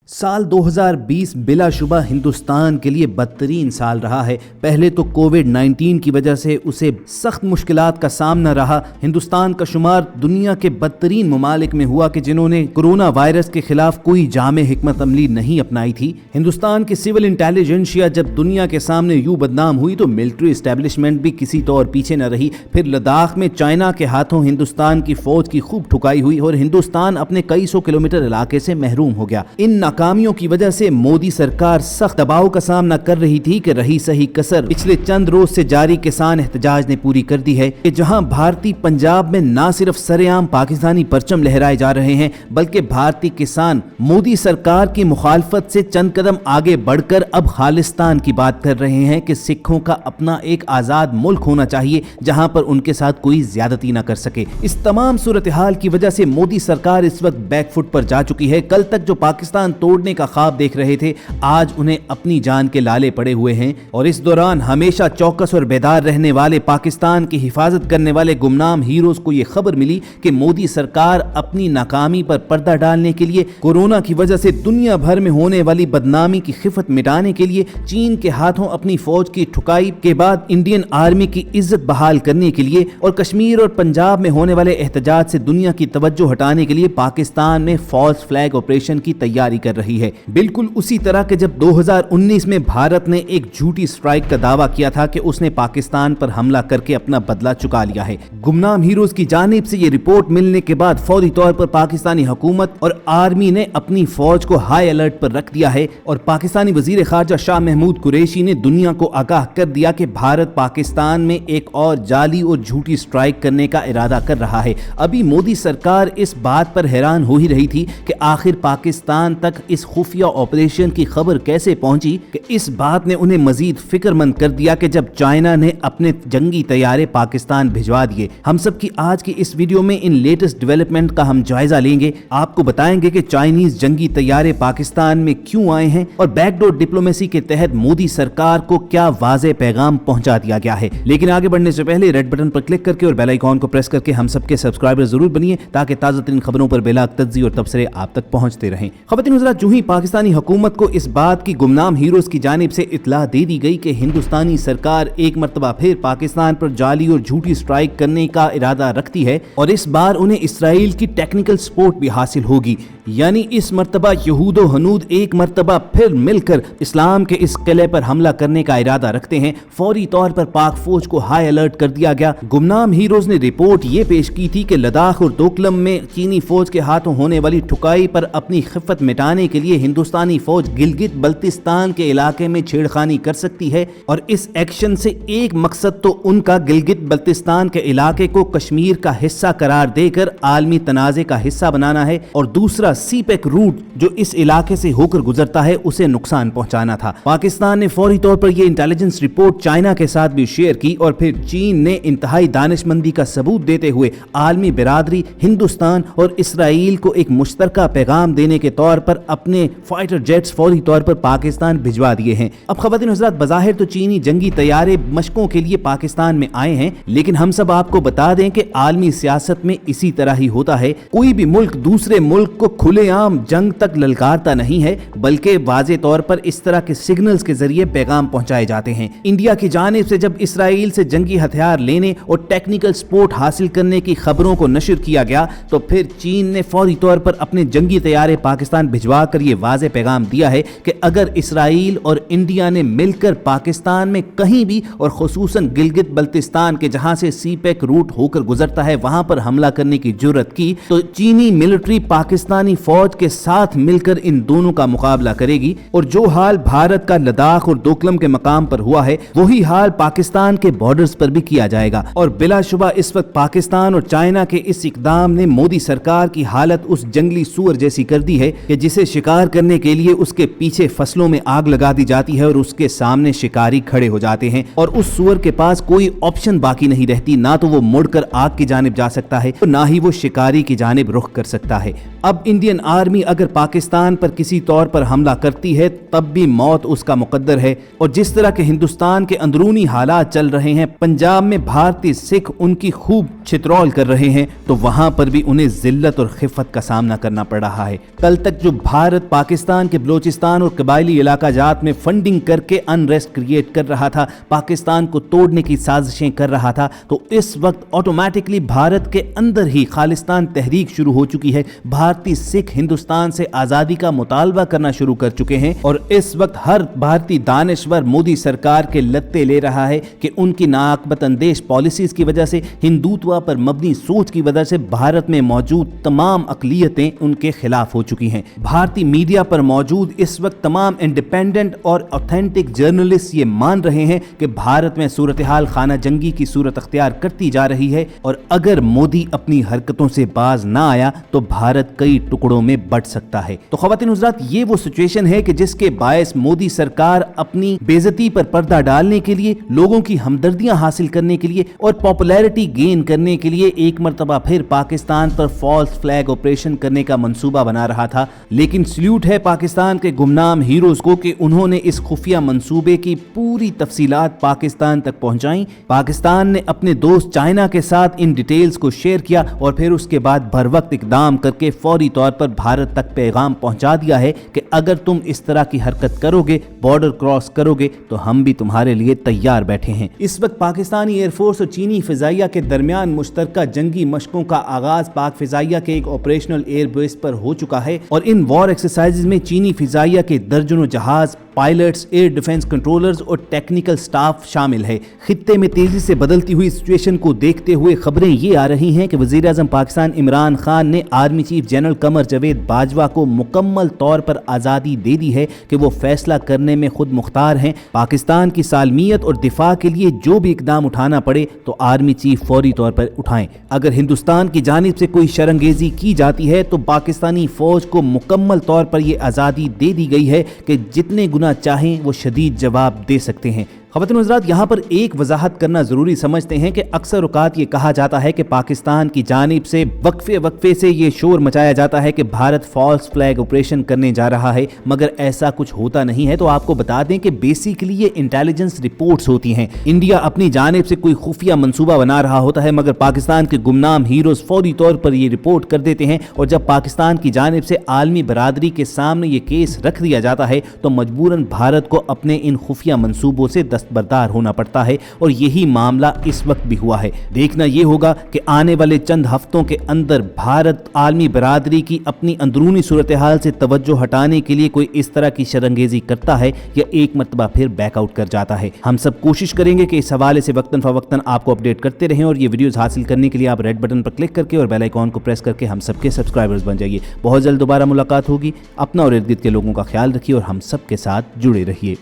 साल 2020 बिलाशुबा हिंदुस्तान के लिए बदतरीन साल रहा है। पहले तो कोविड-19 की वजह से उसे सख्त मुश्किलात का सामना रहा। हिंदुस्तान का शुमार दुनिया के बदतरीन ममालिक में हुआ कि जिन्होंने कोरोना वायरस के खिलाफ कोई जामे हिकमत अमली नहीं अपनाई थी। हिंदुस्तान की सिविल इंटेलिजेंसिया जब दुनिया के सामने यूं बदनाम हुई तो मिलिट्री एस्टेब्लिशमेंट भी किसी तौर पीछे न रही। फिर लद्दाख में चाइना के हाथों हिंदुस्तान की फौज की खूब ठुकाई हुई और हिंदुस्तान अपने कई सौ किलोमीटर इलाके से महरूम हो गया। इन नाकामियों की वजह से मोदी सरकार सख्त दबाव का सामना कर रही थी कि रही सही कसर पिछले चंद रोज से जारी किसान एहतजाज ने पूरी कर दी है कि जहां भारतीय पंजाब में न सिर्फ सरेआम पाकिस्तानी परचम लहराए जा रहे हैं बल्कि भारतीय किसान मोदी सरकार की मुखालफत से चंद कदम आगे बढ़कर अब खालिस्तान की बात कर रहे हैं कि सिखों का अपना एक आजाद मुल्क होना चाहिए जहां पर उनके साथ कोई ज्यादती न कर सके। इस तमाम सूरत हाल की वजह से मोदी सरकार इस वक्त बैकफुट पर जा चुकी है। कल तक जो पाकिस्तान तोड़ने का ख्वाब देख रहे थे आज उन्हें अपनी जान के लाले पड़े हुए हैं और इस दौरान हमेशा चौकस और बेदार रहने वाले पाकिस्तान की हिफाजत करने वाले गुमनाम हीरोज को यह खबर मिली कि मोदी सरकार अपनी नाकामी पर पर्दा डालने के लिए कोरोना की वजह से दुनिया भर में होने वाली बदनामी की खिफत मिटाने के लिए चीन के हाथों अपनी फौज की ठुकाई के बाद इंडियन आर्मी की इज्जत बहाल करने के लिए और कश्मीर और पंजाब में होने वाले एहतजाज से दुनिया की तवज्जो हटाने के लिए पाकिस्तान में फॉल्स फ्लैग ऑपरेशन की तैयारी कर रही है। बिल्कुल उसी तरह के जब 2019 में भारत ने एक झूठी स्ट्राइक का दावा किया था कि उसने पाकिस्तान पर हमला करके अपना बदला चुका लिया है। गुमनाम हीरोज की जानिब से ये रिपोर्ट मिलने के बाद फौरी तौर पर पाकिस्तानी हुकूमत और आर्मी ने अपनी फौज को हाई अलर्ट पर रख दिया है और पाकिस्तानी वजीर खारजा शाह महमूद कुरैशी ने दुनिया को आगाह कर दिया कि भारत पाकिस्तान में एक और जाली और झूठी स्ट्राइक करने का इरादा कर रहा है। अभी मोदी सरकार इस बात पर हैरान हो ही रही थी कि आखिर पाकिस्तान तक इस खुफिया ऑपरेशन की खबर कैसे पहुंची कि इस बात ने उन्हें मजीद फिक्रमंद कर दिया कि जब चाइना ने अपने जंगी तैयारे पाकिस्तान भिजवा दिए। हम सब की आज की इस वीडियो में इन लेटेस्ट डेवलपमेंट का हम जायजा लेंगे। आपको बताएंगे कि चाइनीज जंगी तैयारे पाकिस्तान में क्यों आए हैं और बैकडोर डिप्लोमेसी के तहत मोदी सरकार को क्या वाज़ेह पैगाम पहुंचा दिया गया है। लेकिन आगे बढ़ने से पहले रेड बटन पर क्लिक करके और बेल आइकॉन को प्रेस करके हम सबके सब्सक्राइबर जरूर बनिए ताकि ताज़ा तरीन खबरों पर बेलाग तज्ज़ी और तबसरे आप तक पहुंचते रहें। ख़वातीन हज़रात, जो ही पाकिस्तानी हुकूमत को इस बात की गुमनाम हीरोज की जानिब से इत्तला दे दी गई कि हिंदुस्तानी सरकार एक मर्तबा फिर पाकिस्तान पर जाली और झूठी स्ट्राइक करने का इरादा रखती है और इस बार उन्हें इसराइल की टेक्निकल सपोर्ट भी हासिल होगी, यानी इस मर्तबा यहूदो हनूद एक मर्तबा फिर मिलकर इस्लाम के इस किले पर हमला करने का इरादा रखते हैं। फौरी तौर पर पाक फौज को हाई अलर्ट कर दिया गया। गुमनाम हीरोज ने रिपोर्ट ये पेश की थी कि लद्दाख और डोकलम में चीनी फौज के हाथों होने वाली ठुकाई पर अपनी खिफत मिटाने के लिए हिंदुस्तानी फौज गिलगित बल्तिस्तान के इलाके में छेड़खानी कर सकती है और इस एक्शन से एक मकसद तो उनका गिलगित बल्तिस्तान के इलाके को कश्मीर का हिस्सा करार देकर आलमी तनाज़े का हिस्सा बनाना है और दूसरा सीपेक रूट जो इस इलाके से होकर गुजरता है उसे नुकसान पहुंचाना था। पाकिस्तान ने फौरी तौर पर यह इंटेलिजेंस रिपोर्ट चाइना के साथ भी शेयर की और फिर चीन ने इंतहाई दानिशमंदी का सबूत देते हुए आलमी बिरादरी, हिंदुस्तान और इसराइल को एक मुश्तरका पैगाम देने के तौर पर अपने फाइटर जेट्स फौरी तौर पर पाकिस्तान भिजवा दिए हैं। अब ख़वातीन हज़रात, बज़ाहिर तो चीनी जंगी तैयारे मशकों के लिए पाकिस्तान में आए हैं, लेकिन हम सब आपको बता दें कि आलमी सियासत में इसी तरह ही होता है। कोई भी मुल्क दूसरे मुल्क को खुलेआम जंग तक ललकारता नहीं है बल्कि वाज़े तौर पर इस तरह के सिग्नल्स के जरिए पैगाम पहुंचाए जाते हैं। इंडिया की जानिब से जब इसराइल से जंगी हथियार लेने और टेक्निकल सपोर्ट हासिल करने की खबरों को नशर किया गया तो फिर चीन ने फौरी तौर पर अपने जंगी तैयारे पाकिस्तान भिजवा कर ये वाज़ेह पैगाम दिया है कि अगर इसराइल और इंडिया ने मिलकर पाकिस्तान में कहीं भी और खुसूसन गिलगित बल्तिस्तान के जहां से सीपेक रूट होकर गुजरता है वहां पर हमला करने की जुर्रत की तो चीनी मिलिट्री पाकिस्तानी फौज के साथ मिलकर इन दोनों का मुकाबला करेगी। और जो हाल भारत का लद्दाख और डोकलम के मकाम पर हुआ है वही हाल पाकिस्तान के बॉर्डर्स पर भी किया जाएगा। और बिलाशुबा इस वक्त पाकिस्तान और चाइना के इस इकदाम ने मोदी सरकार की हालत उस जंगली सूअर जैसी कर दी है कि जिसे शिकार करने के लिए उसके पीछे फसलों में आग लगा दी जाती है और उसके सामने शिकारी खड़े हो जाते हैं और उस सूअर के पास कोई ऑप्शन बाकी नहीं रहती, ना तो वो मुड़कर आग की जानिब जा सकता है ना ही वो शिकारी की जानिब रुख कर सकता है। अब इंडियन आर्मी अगर पाकिस्तान पर किसी तौर पर हमला करती है तब भी मौत उसका मुकद्दर है। और जिस तरह के हिंदुस्तान के अंदरूनी हालात चल रहे हैं, पंजाब में भारतीय सिख उनकी खूब छितरौल कर रहे हैं तो वहां पर भी उन्हें जिल्लत और खिफत का सामना करना पड़ रहा है। कल तक जो भारत पाकिस्तान के बलोचिस्तान और कबायली इलाका जात में फंडिंग करके अनरेस्ट क्रिएट कर रहा था, पाकिस्तान को तोड़ने की साजिशें कर रहा था, तो इस वक्त ऑटोमेटिकली भारत के अंदर ही खालिस्तान तहरीक शुरू हो चुकी है। भारतीय सिख हिंदुस्तान से आजादी का मुतालबा करना शुरू कर चुके हैं और इस वक्त हर भारतीय दानिश्वर मोदी सरकार के लत्ते ले रहा है कि उनकी नाअक्बत अंदेश पॉलिसीज की वजह से, हिंदुत्व पर मबनी सोच की वजह से भारत में मौजूद तमाम अकलियतें उनके खिलाफ हो चुकी हैं। भारतीय मीडिया पर मौजूद इस वक्त तमाम इंडिपेंडेंट और ऑथेंटिक जर्नलिस्ट ये मान रहे हैं कि भारत में सूरत हाल खाना जंगी की सूरत अख्तियार करती जा रही है और अगर मोदी अपनी हरकतों से बाज ना आया तो भारत कई टुकड़ों में बंट सकता है। तो ख्वातीन हुज़रात, ये वो सिचुएशन है कि जिसके बायस मोदी सरकार अपनी बेइज्जती पर पर्दा डालने के लिए, लोगों की हमदर्दियां हासिल करने के लिए और पॉपुलैरिटी गेन करने के लिए एक मर्तबा फिर पाकिस्तान पर फॉल्स फ्लैग ऑपरेशन करने का मंसूबा बना रहा था। लेकिन सल्यूट है पाकिस्तान के गुमनाम हीरोज को कि उन्होंने इस खुफिया मंसूबे की पूरी तफसीलात पाकिस्तान तक पहुंचाई। पाकिस्तान ने अपने दोस्त चाइना के साथ इन डिटेल्स को शेयर किया और फिर उसके बाद बर वक्त इकदाम करके फौरी तौर पर भारत तक पैगाम पहुंचा दिया है कि अगर तुम इस तरह की हरकत करोगे, बॉर्डर क्रॉस करोगे, तो हम भी तुम्हारे लिए तैयार बैठे हैं। इस वक्त पाकिस्तानी एयरफोर्स और चीनी फिजाइया के दरमियान मुश्तरका जंगी मशकों का आगाज पाक फिजाइया के एक ऑपरेशनल एयरबेस पर हो चुका है और इन वॉर एक्सरसाइजेज में चीनी फिजाइया के दर्जनों जहाज, पायलट्स, एयर डिफेंस कंट्रोलर्स और टेक्निकल स्टाफ शामिल है। खित्ते में तेजी से बदलती हुई सिचुएशन को देखते हुए खबरें ये आ रही हैं कि वजीर आज़म पाकिस्तान इमरान खान ने army chief general Qamar Javed Bajwa को मुकम्मल तौर पर आज़ादी दे दी है कि वो फैसला करने में खुद मुख्तार हैं। पाकिस्तान की सालमियत और दिफा के लिए जो भी इकदाम उठाना पड़े तो आर्मी चीफ फौरी तौर पर उठाएं। अगर हिंदुस्तान की जानिब से कोई शरंगेजी की जाती है तो पाकिस्तानी फौज को मुकम्मल तौर पर यह आज़ादी दे दी गई है कि जितने गुना चाहें वो शदीद जवाब दे सकते हैं। ख़वातीन हज़रात, यहाँ पर एक वजाहत करना ज़रूरी समझते हैं कि अक्सर औक़ात ये कहा जाता है कि पाकिस्तान की जानिब से वक्फे से ये शोर मचाया जाता है कि भारत फॉल्स फ्लैग ऑपरेशन करने जा रहा है, मगर ऐसा कुछ होता नहीं है। तो आपको बता दें कि बेसिकली ये इंटेलिजेंस रिपोर्ट्स होती हैं। इंडिया अपनी जानिब से कोई खुफिया मंसूबा बना रहा होता है, मगर पाकिस्तान के गुमनाम हीरोज़ फौरी तौर पर ये रिपोर्ट कर देते हैं और जब पाकिस्तान की जानिब से आलमी बरादरी के सामने ये केस रख दिया जाता है तो मजबूरन भारत को अपने इन खुफिया मंसूबों से दस्तबरदार होना पड़ता है और यही मामला इस वक्त भी हुआ है। देखना यह होगा कि आने वाले चंद हफ्तों के अंदर भारत आलमी बरादरी की अपनी अंदरूनी सूरत हाल से तवज्जो हटाने के लिए कोई इस तरह की शरंगेजी करता है या एक मरतबा फिर बैकआउट कर जाता है। हम सब कोशिश करेंगे कि इस हवाले से वक्तन फवक्तन आपको अपडेट करते रहें और ये वीडियोस हासिल करने के लिए आप रेड बटन पर क्लिक करके और बेल आइकॉन को प्रेस करके हम सबके सब्सक्राइबर्स बन जाइए। बहुत जल्द दोबारा मुलाकात होगी। अपना और इर्द गिर्द के लोगों का ख्याल रखिए और हम सबके साथ जुड़े रहिए।